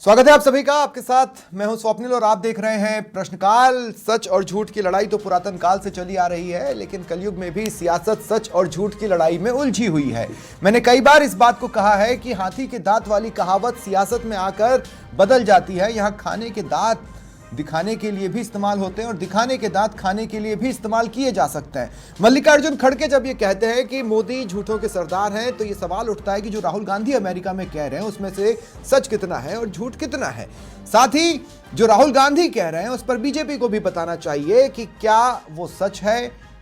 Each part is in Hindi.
स्वागत है आप सभी का। आपके साथ मैं हूं स्वप्निल और आप देख रहे हैं प्रश्नकाल। सच और झूठ की लड़ाई तो पुरातन काल से चली आ रही है, लेकिन कलयुग में भी सियासत सच और झूठ की लड़ाई में उलझी हुई है। मैंने कई बार इस बात को कहा है कि हाथी के दांत वाली कहावत सियासत में आकर बदल जाती है। यहां खाने के दांत दिखाने के लिए भी इस्तेमाल होते हैं और दिखाने के दांत खाने के लिए भी इस्तेमाल किए जा सकते हैं। मल्लिकार्जुन खड़गे जब ये कहते हैं कि मोदी झूठों के सरदार हैं, तो ये सवाल उठता है कि जो राहुल गांधी अमेरिका में कह रहे हैं उसमें से सच कितना है और झूठ कितना है। साथ ही जो राहुल गांधी कह रहे हैं उस पर बीजेपी को भी बताना चाहिए कि क्या वो सच है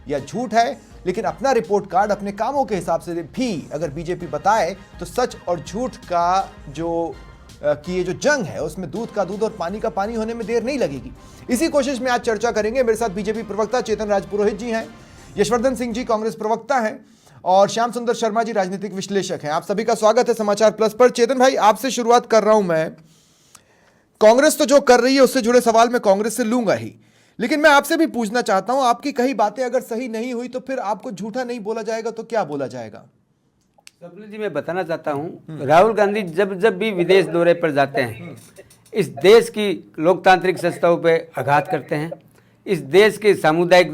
या झूठ है। लेकिन अपना रिपोर्ट कार्ड अपने कामों के हिसाब से भी अगर बीजेपी बताए तो सच और झूठ का ये जो जंग है उसमें दूध का दूध और पानी का पानी होने में देर नहीं लगेगी। इसी कोशिश में आज चर्चा करेंगे। मेरे साथ बीजेपी प्रवक्ता चेतन राज पुरोहित जी हैं, यशवर्धन सिंह जी कांग्रेस प्रवक्ता हैं और श्याम सुंदर शर्मा जी राजनीतिक विश्लेषक हैं। आप सभी का स्वागत है समाचार प्लस पर। चेतन भाई, आपसे शुरुआत कर रहा हूं मैं। कांग्रेस तो जो कर रही है उससे जुड़े सवाल मैं कांग्रेस से लूंगा ही, लेकिन मैं आपसे भी पूछना चाहता हूं, आपकी कई बातें अगर सही नहीं हुई तो फिर आपको झूठा नहीं बोला जाएगा तो क्या बोला जाएगा? स्वप्निल जी, मैं बताना चाहता हूं, राहुल गांधी जब भी विदेश दौरे पर जाते हैं इस देश की लोकतांत्रिक संस्थाओं पे आघात करते हैं, इस देश के सामुदायिक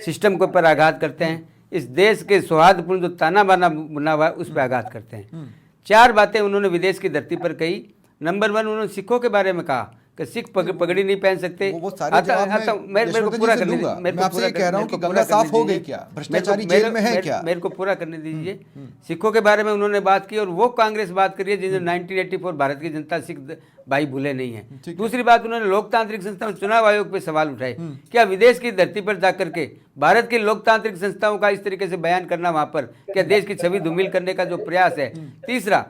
सिस्टम के ऊपर आघात करते हैं, इस देश के सौहार्दपूर्ण जो ताना बाना बना हुआ है उस पर आघात करते हैं। चार बातें उन्होंने विदेश की धरती पर कही। नंबर 1, उन्होंने सिखों के बारे में कहा कि सिख पगड़ी नहीं पहन सकते। वो सारे जवाब मेरे को पूरा करने दीजिए। मैं आपसे कह रहा हूं कि गंगा साफ हो गई क्या? भ्रष्टाचारी जेल में है क्या? मेरे को पूरा करने दीजिए। सिखों के बारे में उन्होंने बात की और वो कांग्रेस बात करी है जिन्हें 1984 भारत की जनता सिख भाई भूले नहीं है। दूसरी बात, उन्होंने लोकतांत्रिक संस्थाओं चुनाव आयोग पे सवाल उठाए। क्या विदेश की धरती पर जाकर के भारत की लोकतांत्रिक संस्थाओं का इस तरीके से बयान करना वहां पर क्या देश की छवि धूमिल करने का जो प्रयास है? तीसरा,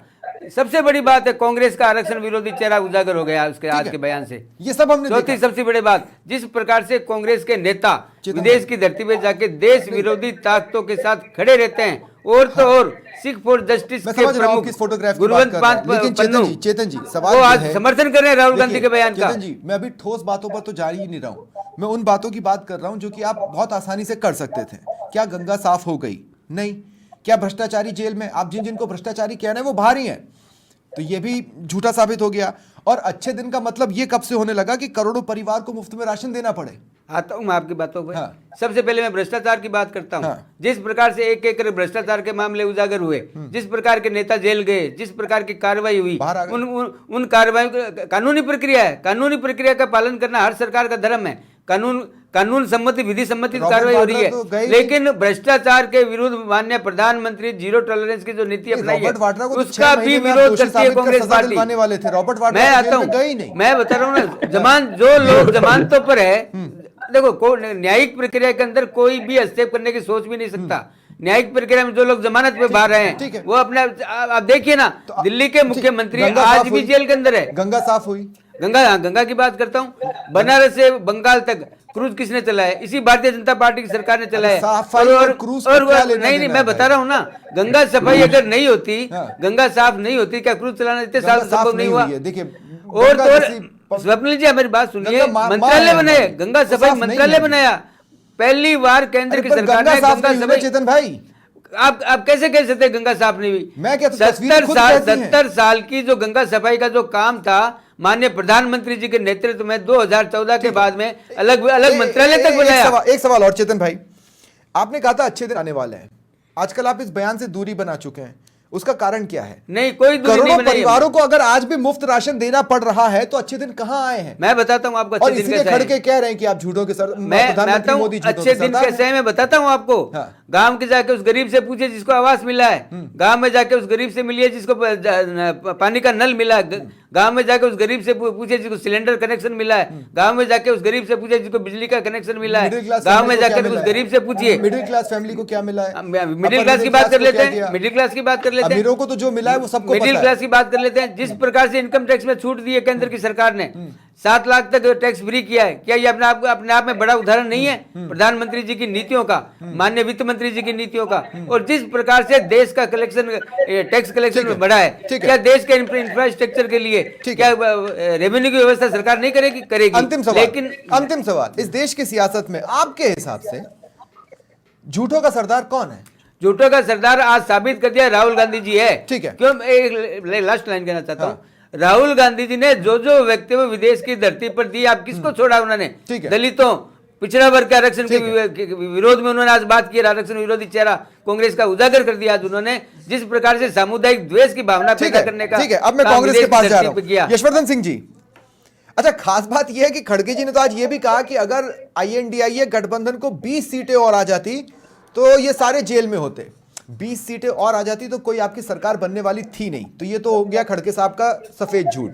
सबसे बड़ी बात है, कांग्रेस का आरक्षण विरोधी चेहरा उजागर हो गया उसके आज के बयान से। ये सब हमने चौथी सबसे बड़ी बात, जिस प्रकार से कांग्रेस के नेता विदेश की धरती पर जाके देश विरोधी ताकतों के साथ खड़े रहते हैं और तो और सिख फॉर जस्टिस के प्रमुख गुरवंत चेतन जी सवाल वो आज समर्थन कर रहे हैं राहुल गांधी के बयान का। चेतन जी, मैं अभी ठोस बातों पर तो जा ही नहीं रहा हूं, मैं उन बातों की बात कर रहा हूं जो कि आप बहुत आसानी से कर सकते थे। क्या गंगा साफ हो गई? नहीं। क्या भ्रष्टाचारी जेल में? आप जिनको भ्रष्टाचारी कहना है वो बाहर ही हैं, तो ये भी झूठा साबित हो गया। और अच्छे दिन का मतलब ये कब से होने लगा कि करोड़ों परिवार को मुफ्त में राशन देना पड़े? आता हूं मैं आपकी बातों पर। हाँ। सबसे पहले मैं भ्रष्टाचार की बात करता हूं। हाँ। जिस प्रकार से एक एक भ्रष्टाचार के मामले उजागर हुए, जिस प्रकार के नेता जेल गए, जिस प्रकार की कार्रवाई हुई, उन कार्रवाई कानूनी प्रक्रिया है। कानूनी प्रक्रिया का पालन करना हर सरकार का धर्म है। कानून सम्मति विधि सम्मति कार्रवाई हो रही है, लेकिन भ्रष्टाचार के विरुद्ध माननीय प्रधानमंत्री जीरो टॉलरेंस की जो नीति अपनाई है उसका भी विरोध करती है कांग्रेस पार्टी। मैं आता हूँ, मैं बता रहा हूँ ना, जो लोग जमानतों पर है, देखो न्यायिक प्रक्रिया के अंदर कोई भी हस्तक्षेप करने की सोच भी नहीं सकता। न्यायिक प्रक्रिया में जो लोग जमानत पे बाहर हैं वो अपने आप देखिए ना, दिल्ली के मुख्यमंत्री आज भी जेल के अंदर है। गंगा साफ हुई? गंगा की बात करता हूँ। बनारस से बंगाल तक क्रूज किसने चलाया? इसी भारतीय जनता पार्टी की सरकार ने चलाया। और नहीं, मैं बता रहा हूँ ना, गंगा सफाई अगर नहीं होती, गंगा साफ नहीं होती, क्या क्रूज चलाना इतने साल संभव नहीं हुआ? देखिए, और तो स्वप्निल जी मेरी बात सुनिए, मंत्रालय बनाया, गंगा सफाई मंत्रालय बनाया, पहली बार केंद्र की सरकार ने गंगा सफाई। चेतन भाई, आप कैसे कह सकते गंगा साफ नहीं हुई? मैं 70 साल की जो गंगा सफाई का जो काम था माननीय प्रधानमंत्री जी के नेतृत्व में 2014 के बाद में अलग मंत्रालय तक बनाया। एक सवाल और चेतन भाई, आपने कहा था अच्छे दिन आने वाले हैं, आजकल आप इस बयान से दूरी बना चुके हैं, उसका कारण क्या है? नहीं, कोई दूरी नहीं बनाई। परिवारों को अगर आज भी मुफ्त राशन देना पड़ रहा है तो अच्छे दिन कहां आए हैं? मैं बताता हूं आपको अच्छे दिन कैसे खड़ के कह रहे हैं कि आप झूठों के सर, प्रधानमंत्री मोदी अच्छे दिन कैसे हैं मैं बताता हूं आपको। गांव के जाके उस गरीब से पूछिए जिसको आवास मिला है, गांव में जाके उस गरीब से मिलिए जिसको पानी का नल मिला है, गांव में जाके उस गरीब से पूछिए जिसको सिलेंडर कनेक्शन मिला है, गांव में जाके उस गरीब से पूछिए जिसको बिजली का कनेक्शन मिला है, गांव में जाकर उस गरीब से पूछिए। मिडिल क्लास फैमिली को क्या मिला है? मिडिल क्लास की बात कर लेते हैं, मिडिल क्लास की बात कर लेते हैं, अमीरों को तो जो मिला है वो सबको मिडिल क्लास की बात कर लेते हैं। जिस प्रकार से इनकम टैक्स में छूट दी है केंद्र की सरकार ने, 7 लाख तक टैक्स फ्री किया है, क्या ये अपने आप में बड़ा उदाहरण नहीं है प्रधानमंत्री जी की नीतियों का, माननीय वित्त मंत्री जी की नीतियों का? और जिस प्रकार से देश का कलेक्शन, टैक्स कलेक्शन में बढ़ा है, क्या देश के इंफ्रास्ट्रक्चर के लिए क्या रेवेन्यू की व्यवस्था सरकार नहीं करेगी? अंतिम सवाल, इस देश की सियासत में आपके हिसाब से झूठों का सरदार कौन है? झूठों का सरदार आज साबित कर दिया राहुल गांधी जी है। ठीक है, क्यों? एक लास्ट लाइन कहना चाहता हूँ। राहुल गांधी जी ने जो जो वक्तव्य विदेश की धरती पर दिए, आप किसको छोड़ा उन्होंने? ठीक है। दलितों, पिछड़ा वर्ग के आरक्षण के विरोध में उन्होंने आज बात की, आरक्षण विरोधी चेहरा कांग्रेस का उजागर कर दिया आज उन्होंने, जिस प्रकार से सामुदायिक द्वेष की भावना पैदा करने का। ठीक है, अब मैं कांग्रेस के पास जा रहा हूं, यशवर्धन सिंह जी। अच्छा, खास बात यह है कि खड़गे जी ने तो आज ये भी कहा कि अगर INDIA गठबंधन को 20 सीटें और आ जाती तो ये सारे जेल में होते। 20 सीटें और आ जाती तो कोई आपकी सरकार बनने वाली थी नहीं। तो ये तो हो गया खड़गे साहब का सफेद झूठ।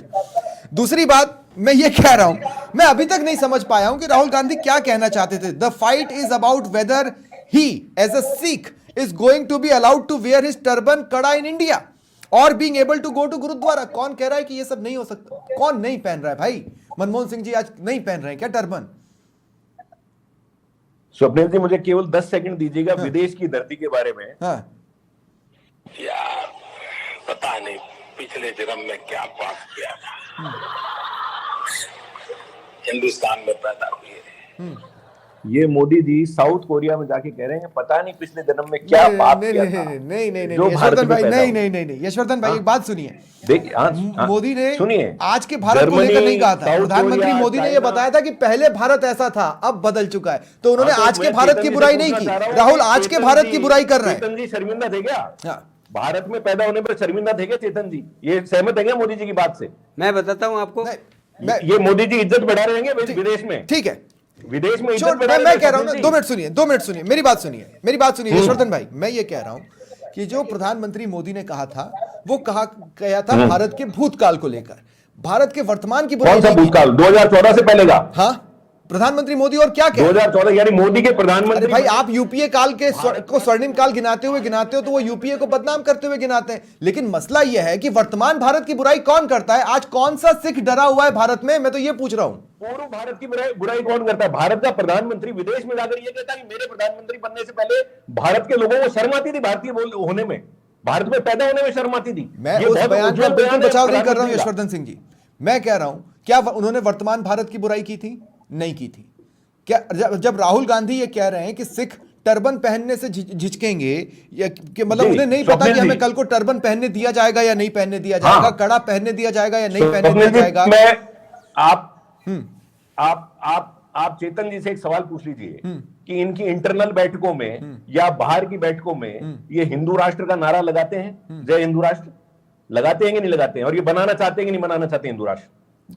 दूसरी बात मैं ये कह रहा हूं, मैं अभी तक नहीं समझ पाया हूं कि राहुल गांधी क्या कहना चाहते थे। The fight is about whether he as a Sikh is going to be allowed to wear his turban kara in India और being able to go to gurdwara. कौन कह रहा है कि ये सब नहीं हो सकता? कौन नहीं पहन रहा है भाई? मनमोहन सिंह जी आज नहीं पहन रहे हैं क्या टर्बन? स्वप्निल जी, मुझे केवल 10 सेकंड दीजिएगा। हाँ। विदेश की धरती के बारे में। हाँ। यार पता नहीं पिछले जन्म में क्या पाप किया था, हिंदुस्तान में पैदा हुए। ये मोदी जी साउथ कोरिया में जाके कह रहे हैं पता नहीं पिछले जन्म में क्या पाप किया था। नहीं यशवर्धन भाई, नहीं यशवर्धन भाई, एक बात सुनिए। देखिए, मोदी ने सुनिए, आज के भारत को लेकर नहीं कहा था। प्रधानमंत्री मोदी ने यह बताया था कि पहले भारत ऐसा था, अब बदल चुका है। तो उन्होंने आज के भारत की बुराई नहीं की। राहुल आज के भारत की बुराई कर रहे हैं। चेतन जी शर्मिंदा थे क्या? भारत में पैदा होने पर शर्मिंदा थे क्या चेतन जी? ये सहमत है क्या मोदी जी की बात से? मैं बताता हूं आपको, ये मोदी जी इज्जत बढ़ा रहे हैं विदेश में। ठीक है, विदेश में मैं कह रहा हूं ना, 2 मिनट सुनिए, मेरी बात सुनिए यशवर्धन भाई। मैं ये कह रहा हूं कि जो प्रधानमंत्री मोदी ने कहा था वो कहा था भारत के भूतकाल को लेकर, भारत के वर्तमान की बुराई। कौन सा भूतकाल? 2014 से पहले का? हाँ, प्रधानमंत्री मोदी और क्या कह 2014 यानी मोदी के प्रधानमंत्री। भाई आप यूपीए काल के को स्वर्णिम काल गिनाते हो तो वो यूपीए को बदनाम करते हुए गिनाते हैं। लेकिन मसला यह है कि वर्तमान भारत की बुराई कौन करता है? आज कौन सा सिख डरा हुआ है भारत में? मैं तो ये पूछ रहा हूं। पूर्व भारत की बुराई कौन करता है? भारत का प्रधानमंत्री विदेश में जाकर ये कहता है कि मेरे प्रधानमंत्री बनने से पहले भारत के लोगों को शर्म आती थी भारतीय होने में, भारत में पैदा होने में शर्म आती थी। मैं उस बयान का बिल्कुल बचाव नहीं कर रहा हूं यशवर्धन सिंह जी। मैं कह रहा हूं क्या उन्होंने वर्तमान भारत की बुराई की थी? नहीं की थी। क्या जब राहुल गांधी ये कह रहे हैं कि सिख टर्बन पहनने से झिझकेंगे, कि मतलब उन्हें नहीं पता कि हमें कल को टर्बन पहनने दिया जाएगा या नहीं पहनने दिया जाएगा, हाँ। कड़ा पहनने दिया जाएगा या नहीं पहनने दिया जाएगा। आप चेतन जी से एक सवाल पूछ लीजिए कि इनकी इंटरनल बैठकों में या बाहर की बैठकों में ये हिंदू राष्ट्र का नारा लगाते हैं, जय हिंदू राष्ट्र लगाते हैं कि नहीं लगाते हैं? और ये बनाना चाहते हैं कि नहीं बनाना चाहते हिंदू राष्ट्र?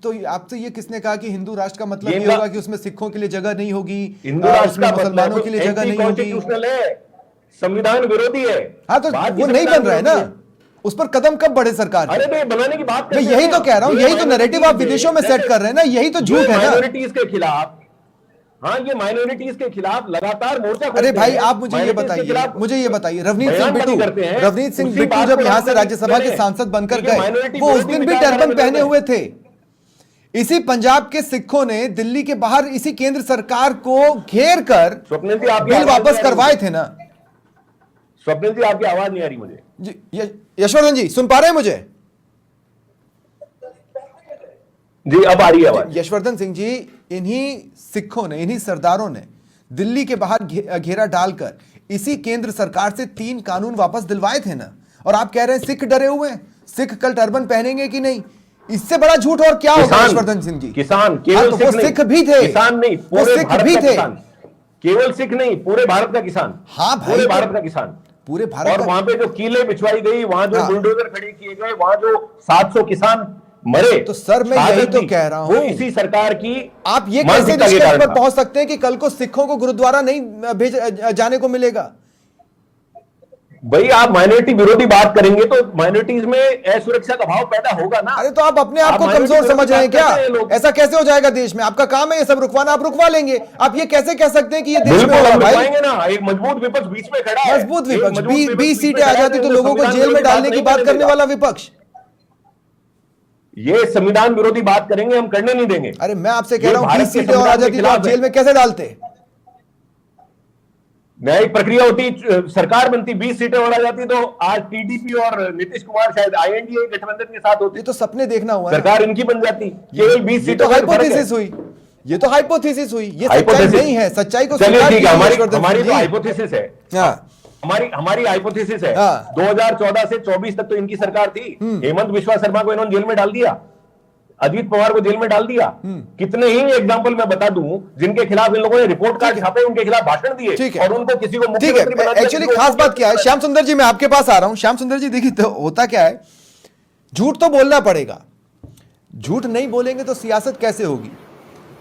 तो आपसे ये किसने कहा कि हिंदू राष्ट्र का मतलब ये होगा कि उसमें सिखों के लिए जगह नहीं होगी, हिंदू राष्ट्र का मुसलमानों के लिए जगह नहीं होगी? संविधान विरोधी है। हाँ, तो वो नहीं बन रहा है ना, उस पर कदम कब बढ़े सरकार? अरे भाई बनाने की बात, मैं यही तो कह रहा हूँ, यही तो नैरेटिव आप विदेशों में सेट कर रहे हैं ना, यही तो झूठ है ना। माइनॉरिटीज के खिलाफ, हाँ, ये माइनॉरिटीज के खिलाफ लगातार मोर्चा। अरे भाई आप मुझे ये बताइए, रवनीत सिंह बिट्टू जब यहाँ से राज्यसभा के सांसद बनकर गए, वो उस दिन भी टर्बन पहने हुए थे। इसी पंजाब के सिखों ने दिल्ली के बाहर इसी केंद्र सरकार को घेर कर बिल वापस करवाए थे ना। स्वप्निल जी आपकी आवाज नहीं आ रही मुझे। यशवर्धन जी सुन पा रहे हैं मुझे? जी अब आ रही है आवाज। यशवर्धन सिंह जी, इन्हीं सिखों ने, इन्हीं सरदारों ने दिल्ली के बाहर घेरा डालकर इसी केंद्र सरकार से 3 कानून वापस दिलवाए थे ना। और आप कह रहे हैं सिख डरे हुए हैं, सिख कल टर्बन पहनेंगे कि नहीं? इससे बड़ा झूठ और क्या होगा यशवर्धन सिंह जी? किसान केवल तो वो सिख भी थे, किसान नहीं, वो सिख भी थे, केवल सिख नहीं, पूरे भारत का किसान। हाँ भाई, पूरे भारत का किसान, पूरे भारत। और वहां पे जो कीले बिछवाई गई, वहां जो बुलडोजर खड़े किए गए, वहां जो 700 किसान मरे, तो सर मैं यही तो कह रहा हूं, इसी सरकार की। आप ये कैसे निष्कर्ष पर पहुंच सकते हैं कि कल को सिखों को गुरुद्वारा नहीं जाने को मिलेगा? भाई आप माइनॉरिटी विरोधी बात करेंगे तो माइनॉरिटीज में असुरक्षा का भाव पैदा होगा ना। अरे तो आप अपने आप को कमजोर समझ रहे हैं क्या? ऐसा कैसे हो जाएगा देश में? आपका काम है ये सब रुकवाना, आप रुकवा लेंगे। आप ये कैसे कह सकते हैं कि ये देश में होगा? भाई ना, एक मजबूत विपक्ष बीच में खड़ा है। मजबूत विपक्ष, 20 सीटें आ जाती तो लोगों को जेल में डालने की बात करने वाला विपक्ष। ये संविधान विरोधी बात करेंगे, हम करने नहीं देंगे। अरे मैं आपसे कह रहा हूं 20 सीटें और आ जाती तो आप जेल में कैसे डालते? न्यायिक प्रक्रिया होती, सरकार बनती, 20 सीटें और आ जाती तो आज टीडीपी और नीतीश कुमार शायद INDA गठबंधन के साथ होती। ये तो सपने देखना हुआ, सरकार इनकी बन जाती। केवल 20 सीटें। हाइपोथेसिस हुई, ये तो हाइपोथेसिस हुई, ये सच्चाई नहीं है। सच्चाई को चलिए ठीक है, हमारी तो हाइपोथेसिस है। हाँ, हमारी हाइपोथेसिस है। हाँ। 2014 से 24 तक तो इनकी सरकार थी। हेमंत विश्वा शर्मा को इन्होंने जेल में डाल दिया, अजीत पवार को जेल में डाल दिया। कितने ही एग्जांपल मैं बता दूं जिनके खिलाफ इन लोगों ने रिपोर्ट कार्ड छापे, उनके खिलाफ भाषण दिए और उनको किसी को मुख्यमंत्री बना दिया। एक्चुअली खास बात क्या है, श्याम सुंदर जी मैं आपके पास आ रहा हूं। श्याम सुंदर जी देखिए, तो होता क्या है, झूठ तो बोलना पड़ेगा, झूठ नहीं बोलेंगे तो सियासत कैसे होगी?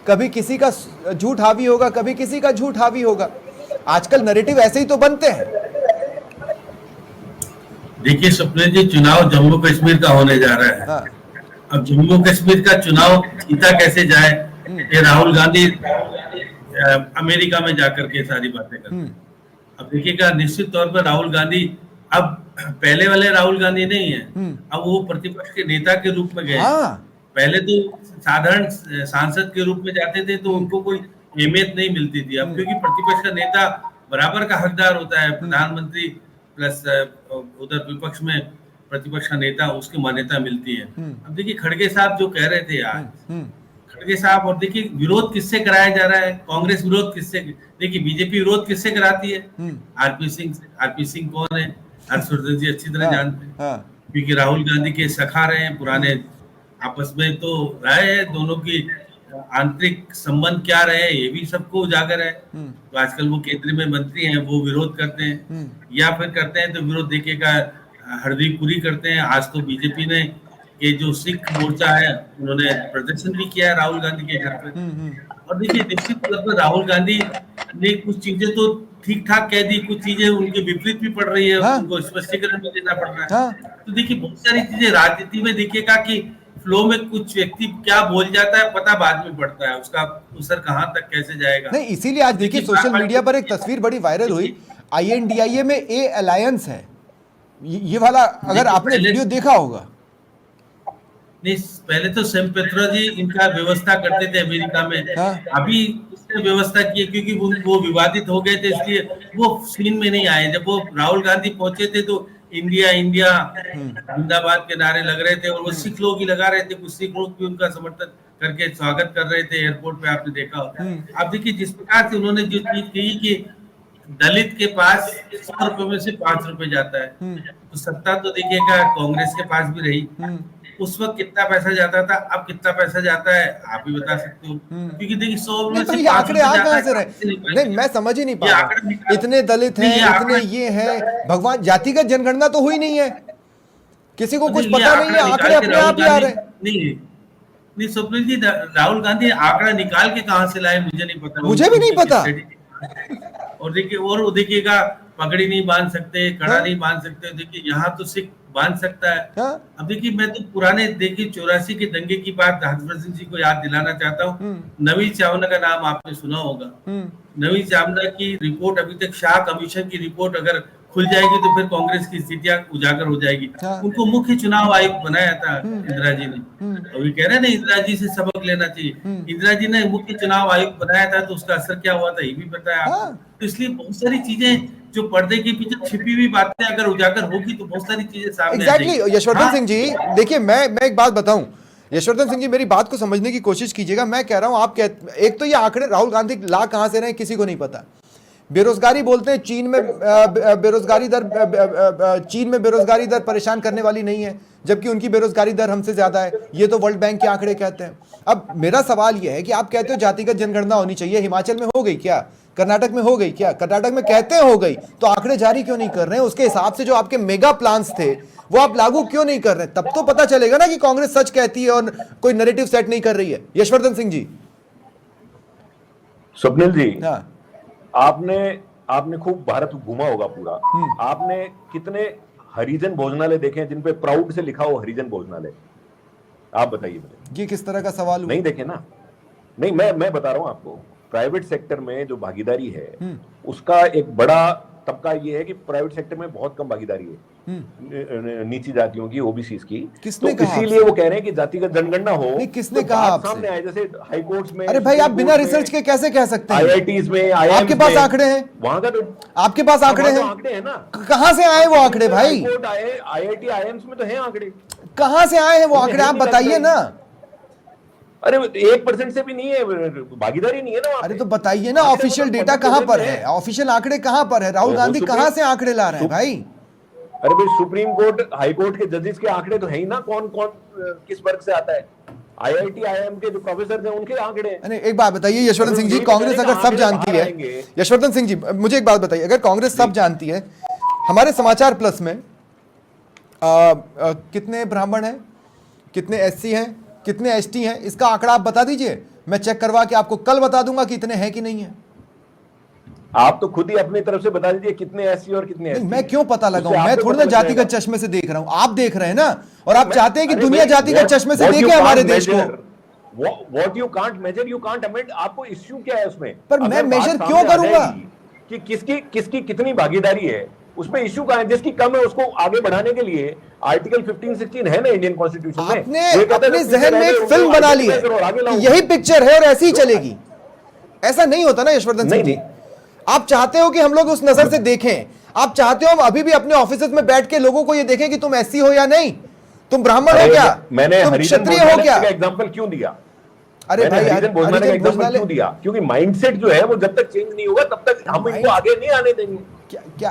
कभी किसी का झूठ हावी होगा, कभी किसी का झूठ हावी होगा। आजकल नैरेटिव ऐसे ही तो बनते हैं। देखिए स्वप्निल जी, चुनाव जम्मू कश्मीर का होने जा रहा है। हाँ। अब जम्मू कश्मीर का चुनाव जीता कैसे जाए, ये राहुल गांधी अमेरिका में जाकर के सारी बातें करते हैं। अब देखिएगा, निश्चित तौर पर राहुल गांधी अब पहले वाले राहुल गांधी नहीं है, अब वो प्रतिपक्ष के नेता के रूप में गए। हाँ। पहले तो साधारण सांसद के रूप में जाते थे तो उनको कोई अहमियत नहीं मिलती थी। अब क्योंकि प्रतिपक्ष का नेता बराबर का हकदार होता है, प्रधानमंत्री प्लस उधर विपक्ष में प्रतिपक्ष का नेता, उसकी मान्यता मिलती है। अब देखिए खड़गे साहब जो कह रहे थे आज, खड़गे साहब, और देखिए विरोध किससे कराया जा रहा है, कांग्रेस विरोध किससे, देखिए बीजेपी विरोध किससे कराती है, आरपी सिंह कौन है, हर्षवर्धन जी अच्छी तरह जानते हैं, क्योंकि राहुल गांधी के सखा रहे हैं, पुराने आपस में तो रहे हैं, दोनों की आंतरिक संबंध क्या रहे ये भी सबको उजागर है। तो आजकल वो केंद्र में मंत्री हैं, वो विरोध करते हैं, या फिर करते हैं तो विरोध देखिएगा हरदीप पुरी करते हैं। आज तो बीजेपी ने ये जो सिख मोर्चा है उन्होंने प्रदर्शन भी किया है राहुल गांधी के घर पे। और देखिए निश्चित तौर पर राहुल गांधी ने कुछ चीजें तो ठीक ठाक कह दी, कुछ चीजें उनके विपरीत भी पड़ रही है, उनको स्पष्टीकरण भी देना पड़ रहा है। तो देखिए बहुत सारी चीजें राजनीति में देखिएगा कि फ्लो में कुछ व्यक्ति क्या बोल जाता है पता बाद में पड़ता है, उसका असर कहां तक कैसे जाएगा। नहीं, इसीलिए आज देखिए सोशल मीडिया पर एक तस्वीर बड़ी वायरल हुई, INDIA में ए अलायंस है, ये वाला अगर आपने वीडियो देखा होगा। नहीं, पहले तो सैम पेत्रो जी इनका व्यवस्था करते थे अमेरिका में, अभी उसने व्यवस्था की क्योंकि वो विवादित हो गए थे, इसलिए वो सीन में नहीं आए। जब वो राहुल गांधी पहुंचे थे तो इंडिया इंडिया जिंदाबाद के नारे लग रहे थे, और वो सिख लोग ही लगा रहे थे, कुछ सिख लोग भी उनका समर्थन करके स्वागत कर रहे थे एयरपोर्ट पे, आपने देखा होगा। अब देखिए जिस प्रकार से उन्होंने जो चीज कही कि दलित के पास 100 रुपए में से 5 रुपए जाता है, तो सत्ता तो देखिएगा कांग्रेस के पास भी रही। उस वक्त कितना पैसा जाता था, अब कितना पैसा जाता है आप भी बता सकते हो, क्योंकि देखिए 100 में से 5 आंकड़े आ कहां से रहे? नहीं, मैं समझ ही नहीं पा रहा। इतने दलित हैं, इतने ये हैं, भगवान जातिगत जनगणना तो हुई नहीं है, किसी को कुछ पता नहीं है, आंकड़े अपने आप ही आ रहे हैं। नहीं स्वप्निल जी, राहुल गांधी आंकड़ा निकाल के कहां से लाए मुझे नहीं पता, मुझे भी नहीं पता। और देखिएगा पगड़ी नहीं बांध सकते, कड़ा नहीं बांध सकते, देखिए यहाँ तो सिख बांध सकता है। अब देखिए मैं तो पुराने देखिए 84 के दंगे की बात हर्षवर्धन जी को याद दिलाना चाहता हूँ। नवीन चावला का नाम आपने सुना होगा। नवीन चावला की रिपोर्ट, अभी तक शाह कमीशन की रिपोर्ट अगर खुल जाएगी तो फिर कांग्रेस की स्थितियां उजागर हो जाएगी। उनको मुख्य चुनाव आयुक्त बनाया था इंदिरा जी ने, अभी कह रहे हैं ना इंदिरा जी से सबक लेना चाहिए। इंदिरा जी ने मुख्य चुनाव आयुक्त बनाया था तो उसका असर क्या हुआ था ये भी बताया आपको। तो इसलिए बहुत सारी चीजें जो पर्दे के पीछे छिपी हुई बातें अगर उजागर होगी तो बहुत सारी चीजें सामने आ जाएंगी। यशवर्धन सिंह जी देखिए, मैं एक बात बताऊं, यशवर्धन सिंह जी मेरी बात को समझने की कोशिश कीजिएगा। मैं कह रहा हूं, आप एक तो ये आंकड़े राहुल गांधी ला कहां से रहे किसी को नहीं पता। बेरोजगारी बोलते हैं, चीन में बेरोजगारी दर परेशान करने वाली नहीं है, जबकि उनकी बेरोजगारी दर हमसे ज्यादा है, ये तो वर्ल्ड बैंक के आंकड़े कहते हैं। अब मेरा सवाल यह है कि आप कहते हो जातिगत जनगणना होनी चाहिए, हिमाचल में हो गई क्या, कर्नाटक में हो गई क्या? कर्नाटक में कहते हैं हो गई, तो आंकड़े जारी क्यों नहीं कर रहे हैं? उसके हिसाब से जो आपके मेगा प्लान्स थे वो आप लागू क्यों नहीं कर रहे? तब तो पता चलेगा ना कि कांग्रेस सच कहती है और कोई नैरेटिव सेट नहीं कर रही है। यशवर्धन सिंह जी। स्वप्निल जी, आपने खूब भारत घूमा होगा पूरा, आपने कितने हरिजन भोजनालय देखे हैं जिन पे प्राउड से लिखा हो हरिजन भोजनालय? आप बताइए मुझे। ये किस तरह का सवाल हुआ? नहीं देखे ना? नहीं, मैं बता रहा हूं आपको, प्राइवेट सेक्टर में जो भागीदारी है उसका एक बड़ा तबका ये है कि प्राइवेट सेक्टर में बहुत कम भागीदारी है नीची जातियों की, ओबीसीज की। किसने तो इसीलिए वो कह रहे हैं कि जातिगत जनगणना हो। नहीं, किसने तो कहा आपसे? सामने आए, जैसे हाई कोर्ट्स में। अरे भाई, आप बिना रिसर्च के कैसे कह सकते हैं? IITs में, आपके पास आंकड़े हैं? वहां का तो आपके पास आंकड़े हैं? आंकड़े हैं ना। कहां से आए वो आंकड़े भाई? IIT, IIMs में तो हैं आंकड़े। कहां से आए हैं वो आंकड़े, आप बताइए ना। अरे 1% से भी नहीं है, भागीदारी नहीं है ना वहाँ अरे पे। तो बताइए ना, आखिर ऑफिशियल वो तो डेटा पब्लिक कहां पर डोमेन है, ऑफिशियल आंकड़े कहां पर है? राहुल वो गांधी सुप्रीम- कहां से आंकड़े ला रहे हैं भाई? अरे भाई सुप्रीम कोर्ट, हाई कोर्ट के जजेस के आंकड़े तो है ही ना, कौन कौन किस वर्ग से आता है। IIT IIM के जो प्रोफेसर हैं उनके आंकड़े हैं। अरे एक बात बताइए यशवर्धन सिंह जी, यही कांग्रेस बताइए अगर कि सब आंकड़े जानती बाहर है, आएंगे। यशवर्धन सिंह जी मुझे एक बात बताइए, अगर कांग्रेस सब जानती है, हमारे समाचार प्लस में कितने ब्राह्मण हैं, कितने SC हैं, कितने ST हैं, इसका आंकड़ा आप बता दीजिए, मैं चेक करवा के आपको कल बता दूंगा कि इतने हैं कि नहीं है। आप तो खुद ही अपनी तरफ से बता दीजिए कितने SC और कितने नहीं, ST मैं क्यों पता लगाऊं? उससे मैं आपको थोड़ी पता ना लग जातिगत जाएगा। चश्मे से देख रहा हूं, आप देख रहे हैं ना, और आप चाहते हैं कि अरे दुनिया भाई, जातिगत what- चश्मे से what you देखे हमारे can't देश को। measure, what you can't measure, you can't amend। आपको इश्यू क्या है उसमें? पर मैं अगर बात measure सामने क्यों आ करूंगा? जाएगी कि किसकी कितनी भागीदारी है, उसमें इश्यू का है। जिसकी कम है उसको आगे बढ़ाने के लिए आर्टिकल 15-16 है ना इंडियन कॉन्स्टिट्यूशन में। आपने वो कहता है अपने ना, जहन में एक उनको फिल्म बना आगे ली है करो और आगे लाओ। कि यही पिक्चर है और ऐसी ही चलेगी। ऐसा नहीं होता ना यशवर्धन सिंह नहीं, जी। आप चाहते हो कि हम लोग उस नजर से देखें, आप चाहते हो हम अभी भी अपने ऑफिस में बैठ के लोगों को ये देखें कि तुम SC हो या नहीं, तुम ब्राह्मण हो क्या, मैंने तुम हरिजन क्षत्रिय हो भोजनालय क्या? का एग्जांपल क्यों दिया? अरे मैंने भाई यार, हरिजन भोजनालय का हरिजन एग्जांपल भोजनालय क्यों दिया? क्योंकि माइंडसेट जो है वो जब तक चेंज नहीं होगा तब तक हम इनको आगे नहीं आने देंगे। क्या क्या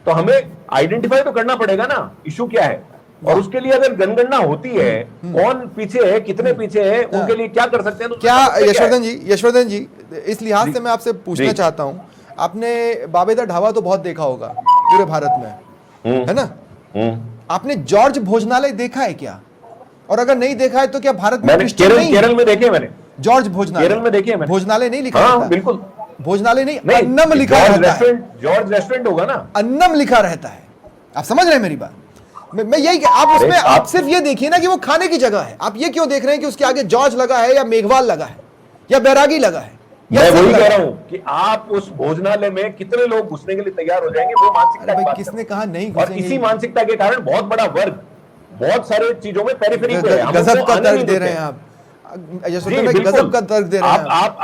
तो हमें आइडेंटिफाई तो करना पड़ेगा ना इशू क्या है, और उसके लिए अगर जनगणना होती है कौन पीछे है, कितने पीछे है, उनके लिए क्या कर सकते हैं। तो क्या उसका यशवर्धन जी इस लिहाज से मैं आपसे पूछना जी। चाहता हूं, आपने बाबेदा ढाबा तो बहुत देखा होगा पूरे भारत में, है ना? आपने जॉर्ज भोजनालय देखा है क्या? और अगर नहीं देखा है तो क्या भारत में मैंने क्रिश्चियन नहीं है? केरल में देखे, मैंने जॉर्ज भोजनालय, केरल में देखे हैं मैंने। भोजनालय नहीं लिखा हाँ रहता। बिल्कुल भोजनालय नहीं, नहीं, अन्नम लिखा जॉर्ज रहता है। रेस्टोरेंट, जॉर्ज रेस्टोरेंट होगा ना। अन्नम लिखा रहता है। आप समझ रहे हैं मेरी बात? मैं यही, आप उसमें अरे आप सिर्फ ये देखिए ना कि वो खाने की जगह है, आप ये क्यों देख रहे हैं कि उसके आगे जॉर्ज लगा है या मेघवाल लगा है या बैरागी लगा है या मैं सिंह वही लगा कह है? रहा हूं कि आप उस भोजनालय में कितने लोग घुसने के लिए तैयार हो जाएंगे, वो मानसिकता अरे की भाई बात किसने कर रहा कहा नहीं हूं। और घुसेंगे? इसी मानसिकता के कारण बहुत बड़ा वर्ग बहुत सारे चीजों में पेरिफेरी पे है। हम गजब उनको का आने तर्क नहीं दे देते। रहे हैं आप यशवंत जी, भाई, बिल्कुल। गजब का तर्क दे रहे हैं आप।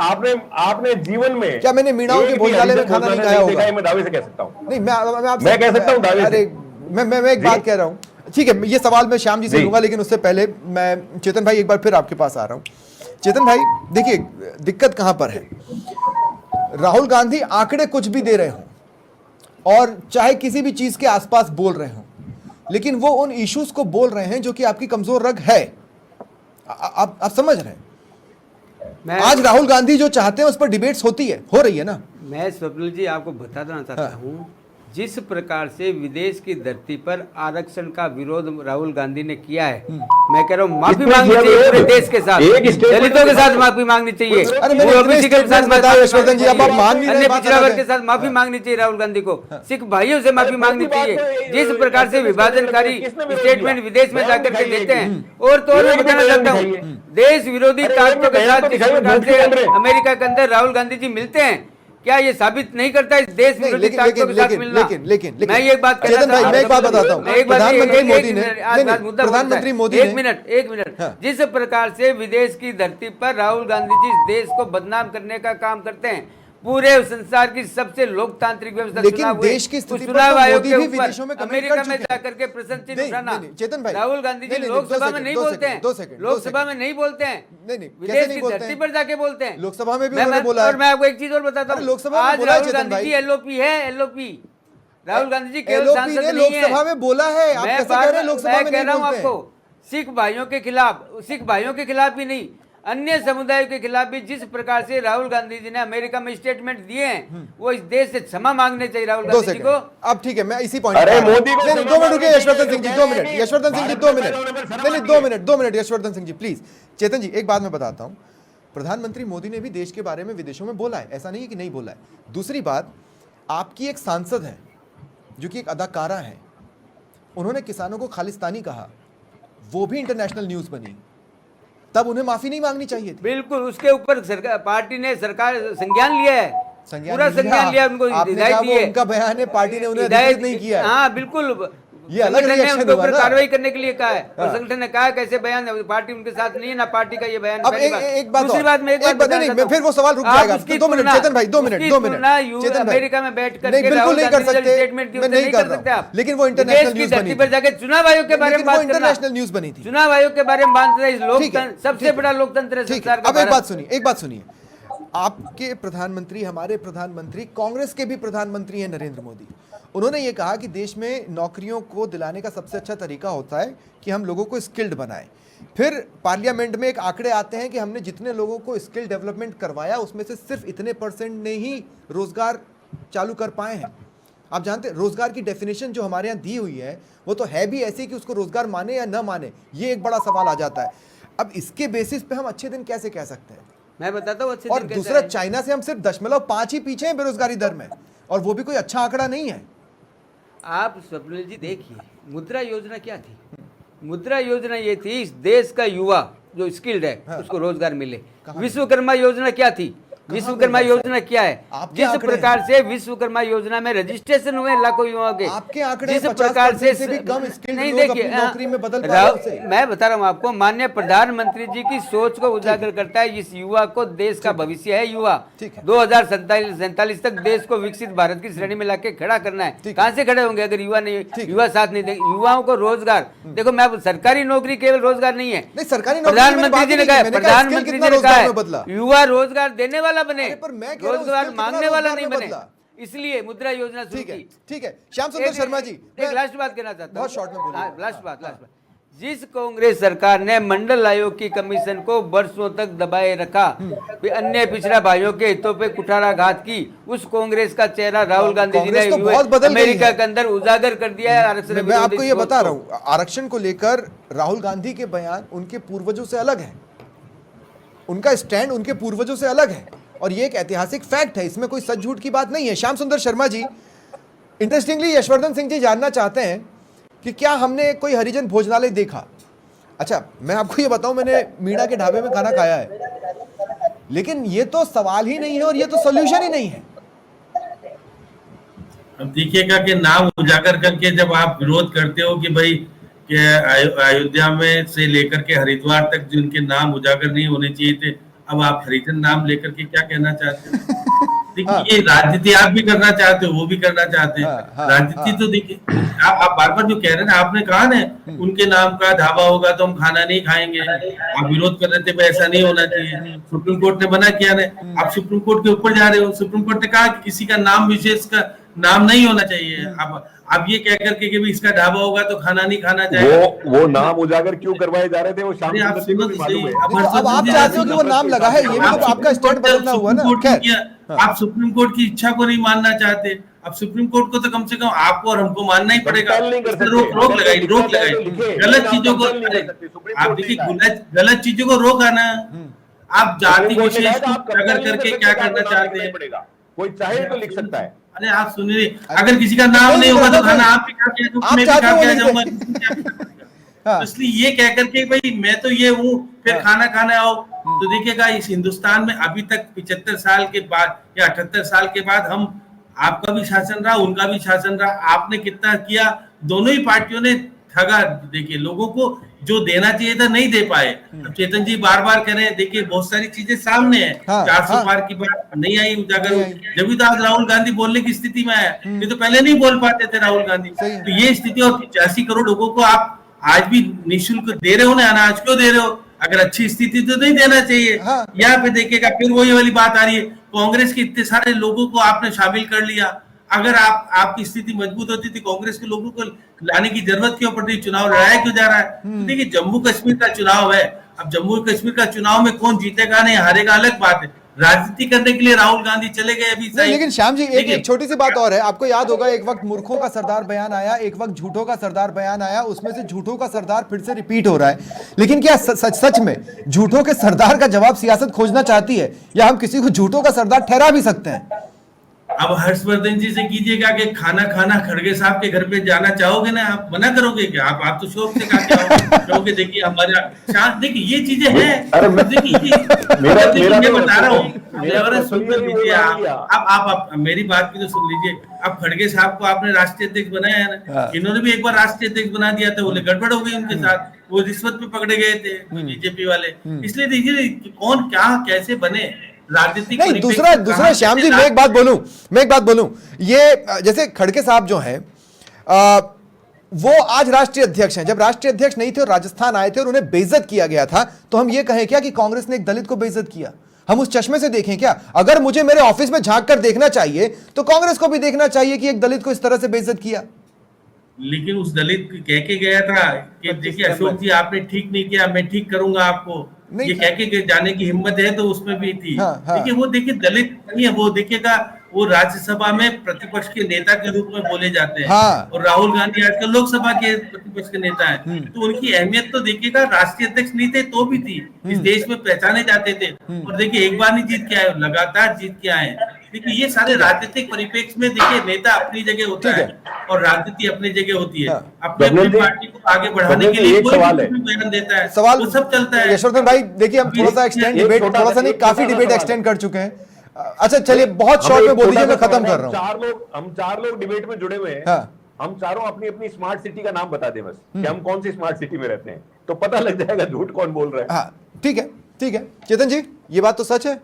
आपने जीवन में क्या मैंने मीणाओं के एक भी भोजनालय में हरिजन खाना नहीं भोजनालय खाया देखा होगा? है, मैं दावे से कह सकता हूं। नहीं, मैं आपसे मैं कह सकता हूं दावे से। अरे मैं एक जी। बात कह रहा हूँ, ठीक है, ये सवाल मैं श्याम जी से जी। लूंगा, लेकिन उससे पहले मैं चेतन भाई एक बार फिर आपके पास आ रहा हूँ। चेतन भाई देखिए, दिक्कत कहां पर है? राहुल गांधी आंकड़े कुछ भी दे रहे हो और चाहे किसी भी चीज के आसपास बोल रहे हो, लेकिन वो उन इश्यूज को बोल रहे हैं जो कि आपकी कमजोर रग है। आप समझ रहे हैं? मैं आज राहुल गांधी जो चाहते हैं उस पर डिबेट्स होती है, हो रही है ना? मैं स्वप्निल जी आपको बताना चाहता हूँ, जिस प्रकार से विदेश की धरती पर आरक्षण का विरोध राहुल गांधी ने किया है, मैं कह रहा हूँ माफी कितने मांगनी किया चाहिए है? पूरे देश के साथ, एक statement दलितों के के साथ साथ- माफी मांगनी चाहिए, अरे मैंने वो इतने OBC के साथ statements माफी बताए मांगनी यशवर्धन जी, अब आप चाहिए, मान नहीं रहे, अन्य बात पिछड़ा अलग वर्ग है। के साथ माफी मांगनी चाहिए राहुल गांधी को, सिख भाइयों से माफी अरे मांगनी पहली बात चाहिए। तो जिस ये- प्रकार से ये- विभाजनकारी किसने विरोध स्टेटमेंट किया? विदेश में बयान जाकर के दिखाइए देते एक। हैं। और तो और मैं एक बताना बयान चाहता हूँ, दिखाइए। देश विरोधी अरे ताकतों के बयान साथ तो जिस दिखाइए, प्रकार झूठ क्यों बोल रहे से हैं? अमेरिका के अंदर राहुल गांधी जी मिलते हैं, क्या ये साबित नहीं करता इस देश नहीं, विरोधी ताकतों के साथ मिलना? लेकिन मैं ये बात कहना चेतन भाई, चाहता मैं एक बात हूं। बताता हूं। मैं एक बात- प्रधानमंत्री एक- मोदी एक ने- मिनट, आज नहीं, बात मुद्दा प्रधानमंत्री बोलता है। मोदी एक ने- मिनट हाँ। जिस प्रकार से विदेश की धरती पर राहुल गांधी जी इस देश को बदनाम करने का काम करते हैं, पूरे संसार की सबसे लोकतांत्रिक व्यवस्था लेकिन चुनाव हुए, देश की स्थिति उस पर चुनाव तो आयोग मोदी के भी ऊपर विदेशों में कमेंट अमेरिका कर में चुके हैं। जाकर के प्रशंसित नहीं, उठाना। नहीं, चेतन भाई, राहुल गांधी जी नहीं, नहीं, लोकसभा दो में सेकंड, नहीं दो बोलते सेकंड, हैं, दो सेकंड, दो लोकसभा सेकंड। में नहीं बोलते हैं, नहीं, नहीं, कैसे विदेश नहीं की बोलते धरती हैं? पर जाके बोलते हैं। लोकसभा में भी मैं- उन्होंने मैं- बोला है। और मैं आपको एक चीज और बताता अरे हूँ, लोकसभा में आज बोला है राहुल चेतन गांधी भाई। जी LOP है, LOP। राहुल गांधी जी केवल LOP सांसद ने नहीं है। लोकसभा में बोला है, आप मैं कैसे कह रहे हैं लोकसभा में कह नहीं रहा हूं बोलते हैं? आपको, सिख भाइयों के खिलाफ ही नहीं, अन्य समुदायों के खिलाफ भी जिस प्रकार से राहुल गांधी जी ने अमेरिका में स्टेटमेंट दिए हैं, वो इस देश से क्षमा मांगने चाहिए राहुल दो गांधी जी सेकंड, को। अब ठीक है, मैं इसी पॉइंट अरे पे आ रहा हूं। मोदी को नहीं, नहीं, 2 मिनट रुकिए यशवर्धन सिंह जी, 2 मिनट, यशवर्धन सिंह जी 2 मिनट, नहीं, 2 मिनट यशवर्धन सिंह जी प्लीज। चेतन जी एक बात मैं बताता हूं, प्रधानमंत्री मोदी ने भी देश के बारे में विदेशों में बोला है, ऐसा नहीं है कि नहीं बोला है। दूसरी बात, आपकी एक सांसद है जो कि एक अदाकारा है, उन्होंने किसानों को खालिस्तानी कहा, वो भी इंटरनेशनल न्यूज बनी, तब उन्हें माफी नहीं मांगनी चाहिए थी? बिल्कुल, उसके ऊपर सरकार, पार्टी ने संज्ञान लिया है, पूरा नहीं संज्ञान लिया, उनको आपने हिदायत कहा दी वो है, उनका बयान है, पार्टी ने उन्हें हिदायत अधिकृत नहीं किया है। हाँ बिल्कुल, ये अलग संगठन ने रिएक्शन उनके हुआ ऊपर ना। कार्रवाई करने के लिए कहा है और संगठन ने कहा है कैसे बयान, पार्टी उनके साथ नहीं है ना पार्टी का ये बयान। अब एक बात दूसरी और, बात मैं एक बात नहीं, बताना चाहता फिर वो सवाल रुक हूं। जाएगा। आप उसकी 2 मिनट तुलना- चेतन भाई, 2 मिनट उसकी 2 मिनट तुलना चेतन भाई, अमेरिका में बैठ कर नहीं के बिल्कुल राहुल नहीं कर गांधी सकते, स्टेटमेंट की मैं नहीं कर सकते रहा आप। हूं, लेकिन वो देश इंटरनेशनल की न्यूज़ धरती बनी पर थी, जाके चुनाव आयोग के बारे में लेकिन वो बात करना। इंटरनेशनल न्यूज़ बनी थी। चुनाव आयोग के बारे में बात करना, इस ठीक है, लोकतंत्र सबसे ठीक है। बड़ा लोकतंत्र है ठीक है, संसार का अब एक भारत। बात सुनिए, आपके प्रधानमंत्री, हमारे प्रधानमंत्री, कांग्रेस के भी प्रधानमंत्री हैं नरेंद्र मोदी, उन्होंने ये कहा कि देश में नौकरियों को दिलाने का सबसे अच्छा तरीका होता है कि हम लोगों को स्किल्ड बनाएं। फिर पार्लियामेंट में एक आंकड़े आते हैं कि हमने जितने लोगों को स्किल डेवलपमेंट करवाया उसमें से सिर्फ इतने % ने ही रोजगार चालू कर पाए हैं। आप जानते हैं रोजगार की डेफिनेशन जो हमारे यहाँ दी हुई है वो तो है भी ऐसी कि उसको रोजगार माने या न माने, ये एक बड़ा सवाल आ जाता है। अब इसके बेसिस पे हम अच्छे दिन कैसे कह सकते हैं? मैं बताता हूँ अच्छे और दिन कैसे दूसरा, आए। चाइना से हम सिर्फ 0.5 ही पीछे हैं बेरोजगारी दर में, और वो भी कोई अच्छा आंकड़ा नहीं है। आप स्वप्निल जी देखिए, मुद्रा योजना क्या थी? मुद्रा योजना ये थी इस देश का युवा जो स्किल्ड है उसको रोजगार मिले। विश्वकर्मा योजना क्या थी? विश्वकर्मा योजना क्या है? जिस प्रकार से विश्वकर्मा योजना में रजिस्ट्रेशन हुए लाखों युवाओं के, आपके आंकड़े जिस प्रकार 50% से भी कम स्किल्ड नहीं, लोग देखिए अपनी नौकरी में बदल पा रहे हैं उससे। मैं बता रहा हूँ आपको, माननीय प्रधानमंत्री जी की सोच को उजागर करता है। इस युवा को देश का भविष्य है। युवा 2047 तक देश को विकसित भारत की श्रेणी में लाके खड़ा करना है। कहाँ से खड़े होंगे अगर युवा नहीं, युवा साथ नहीं देंगे? युवाओं को रोजगार, देखो मैं सरकारी नौकरी केवल रोजगार नहीं है, सरकारी प्रधानमंत्री जी ने कहा, प्रधानमंत्री जी ने कहा है युवा रोजगार देने वाला बने, रोजगार मांगने वाला नहीं बने। इसलिए मुद्रा योजना शुरू की। ठीक है श्याम सुंदर शर्मा जी, एक लास्ट बात कहना चाहता हूं, बहुत शॉर्ट में बोलिए। लास्ट बात। जिस कांग्रेस सरकार ने मंडल आयोग की कमीशन को वर्षों तक दबाए रखा, अन्य पिछड़ा भाइयों के हितों पे कुठाराघात की, उस कांग्रेस का चेहरा राहुल गांधी जी ने अमेरिका के अंदर उजागर कर दिया है। आरक्षण, मैं आपको ये बता रहा हूँ, आरक्षण को लेकर राहुल गांधी के बयान उनके पूर्वजों से अलग है, उनका स्टैंड उनके पूर्वजों से अलग है, और ये एक ऐतिहासिक फैक्ट है, इसमें कोई सच झूठ की बात नहीं है। श्याम सुंदर शर्मा जी, इंटरेस्टिंगली यशवर्धन सिंह जी जानना चाहते हैं कि क्या हमने कोई हरिजन भोजनालय देखा? अच्छा, मैं आपको ये बताऊं, मैंने मीणा के ढाबे में खाना खाया है, लेकिन ये तो सवाल ही नहीं है और ये तो सॉल्यूशन ही नहीं है। अब देखिएगा कि नाम उजागर करके जब आप विरोध करते हो कि भाई कि अयोध्या में से लेकर के हरिद्वार तक जिनके नाम उजागर नहीं होने चाहिए थे, अब आप हरिजन नाम लेकर के क्या कहना चाहते हो? देखिए, ये राजनीति आप भी करना चाहते हो, वो भी करना चाहते हैं। राजनीति तो देखिए, आप बार बार जो कह रहे हैं ना, आपने कहा ना उनके नाम का ढाबा होगा तो हम खाना नहीं खाएंगे, आप विरोध कर रहे थे ऐसा नहीं होना चाहिए, सुप्रीम कोर्ट ने मना किया ना, आप सुप्रीम कोर्ट के ऊपर जा रहे हो। सुप्रीम कोर्ट ने कहा कि किसी का नाम विशेष का नाम नहीं होना चाहिए। अब ये कह करके कि इसका ढाबा होगा तो खाना नहीं खाना चाहिए, वो नाम उजागर क्यों करवाए जा रहे थे? वो शाम को अब आप चाहते हो कि वो नाम लगा है, ये भी तो आपका स्टैंड बदलना हुआ ना। आप सुप्रीम कोर्ट की इच्छा को नहीं मानना चाहते, अब सुप्रीम कोर्ट को तो कम से कम आपको और हमको मानना ही पड़ेगा। रोक लगाई गलत चीजों को। आप देखिए, गलत चीजों को रोक आना। आप जाति विशेष को अगर करके क्या करना चाहते हैं? कोई चाहे तो लिख सकता है। अरे आप सुनिए, अगर किसी का नाम नहीं होगा तो खाना आप भी खा के मैं भी खा के आ जाऊंगा। इसलिए ये कह करके भाई मैं तो ये हूँ, फिर खाना खाने आओ, तो देखिएगा इस हिंदुस्तान में अभी तक 75 साल के बाद या 78 साल के बाद हम, आपका भी शासन रहा, उनका भी शासन रहा, आपने कितना किया, दोनों ही पार्टियों ने ठगा। देखिए, लोगों को जो देना चाहिए था नहीं दे पाए। अब चेतन जी बार बार कह रहे हैं, देखिए बहुत सारी चीजें सामने है। 400 पार की बात नहीं आई उजागर, जब भी तो आज राहुल गांधी बोलने की स्थिति में आया, ये तो पहले नहीं बोल पाते थे राहुल गांधी। तो ये स्थिति, और 85 करोड़ लोगों को आप आज भी निःशुल्क दे रहे हो ना अनाज, क्यों दे रहे हो? अगर अच्छी स्थिति तो नहीं देना चाहिए। यहाँ पे देखिएगा फिर वही वाली बात आ रही है, कांग्रेस के इतने सारे लोगों को आपने शामिल कर लिया। अगर आपकी स्थिति मजबूत होती थी, कांग्रेस के लोगों को लाने की जरूरत क्यों पड़ रही? चुनाव लड़ाया क्यों जा रहा है? तो देखिए, जम्मू कश्मीर का चुनाव है, अब जम्मू कश्मीर का चुनाव में कौन जीतेगा नहीं हारेगा अलग बात है। राजनीति करने के लिए राहुल गांधी चले गए अभी। लेकिन श्याम जी, एक छोटी सी बात और है, आपको याद होगा एक वक्त मूर्खों का सरदार बयान आया, एक वक्त झूठों का सरदार बयान आया, उसमें से झूठों का सरदार फिर से रिपीट हो रहा है। लेकिन क्या सच में झूठों के सरदार का जवाब सियासत खोजना चाहती है, या हम किसी को झूठों का सरदार ठहरा भी सकते हैं? अब हर्षवर्धन जी से कीजिएगा कि खाना खाना खड़गे साहब के घर पे जाना चाहोगे ना, आप मना करोगे क्या? आप तो शौक से कहोगे देखिए हमारा शांत, देखिए ये चीजें हैं। अरे मैं बता रहा हूँ, सुन लीजिए आप मेरी बात की तो सुन लीजिए। अब खड़गे साहब को आपने राष्ट्रीय अध्यक्ष बनाया है ना, इन्होंने भी एक बार राष्ट्रीय अध्यक्ष बना दिया था, बोले गड़बड़ हो गई उनके साथ, वो रिश्वत पे पकड़े गए थे बीजेपी वाले। इसलिए देखिए कौन क्या कैसे बने राजनीतिक। नहीं, दूसरा श्याम जी, मैं एक बात बोलूं, ये जैसे खड़गे साहब जो हैं वो आज राष्ट्रीय अध्यक्ष हैं। जब राष्ट्रीय अध्यक्ष नहीं थे और राजस्थान आए थे और उन्हें बेइज्जत किया गया था, तो हम ये कहें क्या कि कांग्रेस ने एक दलित को बेइज्जत किया? हम उस चश्मे से देखें क्या? अगर मुझे मेरे ऑफिस में झांक कर देखना चाहिए तो कांग्रेस को भी देखना चाहिए कि एक दलित को इस तरह से बेइज्जत किया। लेकिन उस दलित कह के गया था कि देखिए अशोक जी आपने ठीक नहीं किया, मैं ठीक करूंगा आपको, ये कह के जाने की हिम्मत है तो उसमें भी थी। देखिए वो देखिए दलित नहीं है, वो देखिएगा वो राज्यसभा में प्रतिपक्ष के नेता के रूप में बोले जाते हैं। और राहुल गांधी आजकल लोकसभा के प्रतिपक्ष के नेता हैं, तो उनकी अहमियत तो देखिएगा राष्ट्रीय अध्यक्ष नहीं थे तो भी थी, इस देश में पहचाने जाते थे। और देखिए एक बार नहीं जीत के आए, लगातार जीत के आए। देखिए ये सारे राजनीतिक परिप्रेक्ष्य में देखिए नेता अपनी जगह होता है और राजनीति अपनी जगह होती है। अपनी पार्टी को आगे बढ़ाने के लिए कोई भी बयान देता है, सवाल वो सब चलता है। यशवर्धन भाई देखिए, हम थोड़ा सा एक्सटेंड डिबेट, थोड़ा सा नहीं काफी डिबेट एक्सटेंड कर चुके हैं। अच्छा चलिए, बहुत शॉर्ट में बोल दीजिए, मैं खत्म कर रहा हूँ। हम चार लोग डिबेट में जुड़े हुए हैं। हम चारों अपनी अपनी स्मार्ट सिटी का नाम बता दें बस, कि हम कौन सी स्मार्ट सिटी में रहते हैं, तो पता लग जाएगा झूठ कौन बोल रहा है। ठीक है चेतन जी, ये बात तो सच है।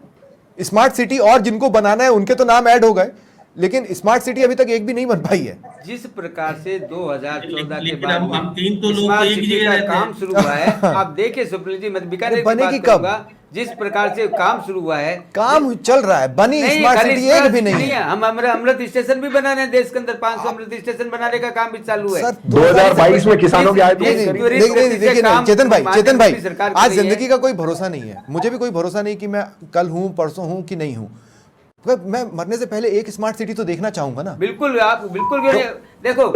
स्मार्ट सिटी और जिनको बनाना है उनके तो नाम ऐड हो गए, लेकिन स्मार्ट सिटी अभी तक एक भी नहीं बन पाई है। जिस प्रकार से 2014 के लेकिन बाद हम तीन तो लोग स्मार्ट एक सिटी जगह का रहते हैं। काम शुरू हुआ है। आप देखिए सुप्रीत जी, मैं बीकानेर की बनेगी बात कब? करूंगा। जिस प्रकार से काम शुरू हुआ है, काम चल रहा है, बनी स्मार्ट खाली सिटी एक भी नहीं है। है। हम अमृत स्टेशन भी बना रहे हैं, देश के अंदर 500 अमृत स्टेशन बनाने का काम भी चालू है। 2022 में किसानों की आय देखिए चेतन भाई, आज जिंदगी का कोई भरोसा नहीं है। मुझे भी कोई भरोसा नहीं कि मैं कल हूं, परसों हूं कि नहीं हूं। मैं मरने से पहले एक स्मार्ट सिटी तो देखना चाहूंगा ना। बिल्कुल, आप बिल्कुल देखो,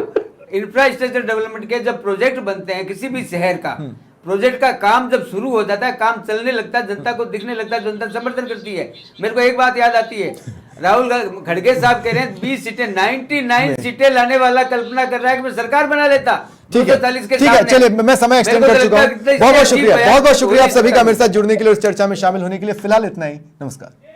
इंफ्रास्ट्रक्चर डेवलपमेंट के जब प्रोजेक्ट बनते हैं किसी भी शहर का, प्रोजेक्ट का काम जब शुरू हो जाता है, काम चलने लगता है, जनता को दिखने लगता है, जनता समर्थन करती है। मेरे को एक बात याद आती है, राहुल खड़गे साहब कह रहे हैं 20 सीटें, 99 सीटें लाने वाला कल्पना कर रहा है कि मैं सरकार बना लेता। ठीक है, चलिए मैं समय एक्सटेंड कर चुका हूँ। बहुत बहुत शुक्रिया आप सभी का मेरे साथ जुड़ने के लिए और चर्चा में शामिल होने के लिए। फिलहाल इतना ही, नमस्कार।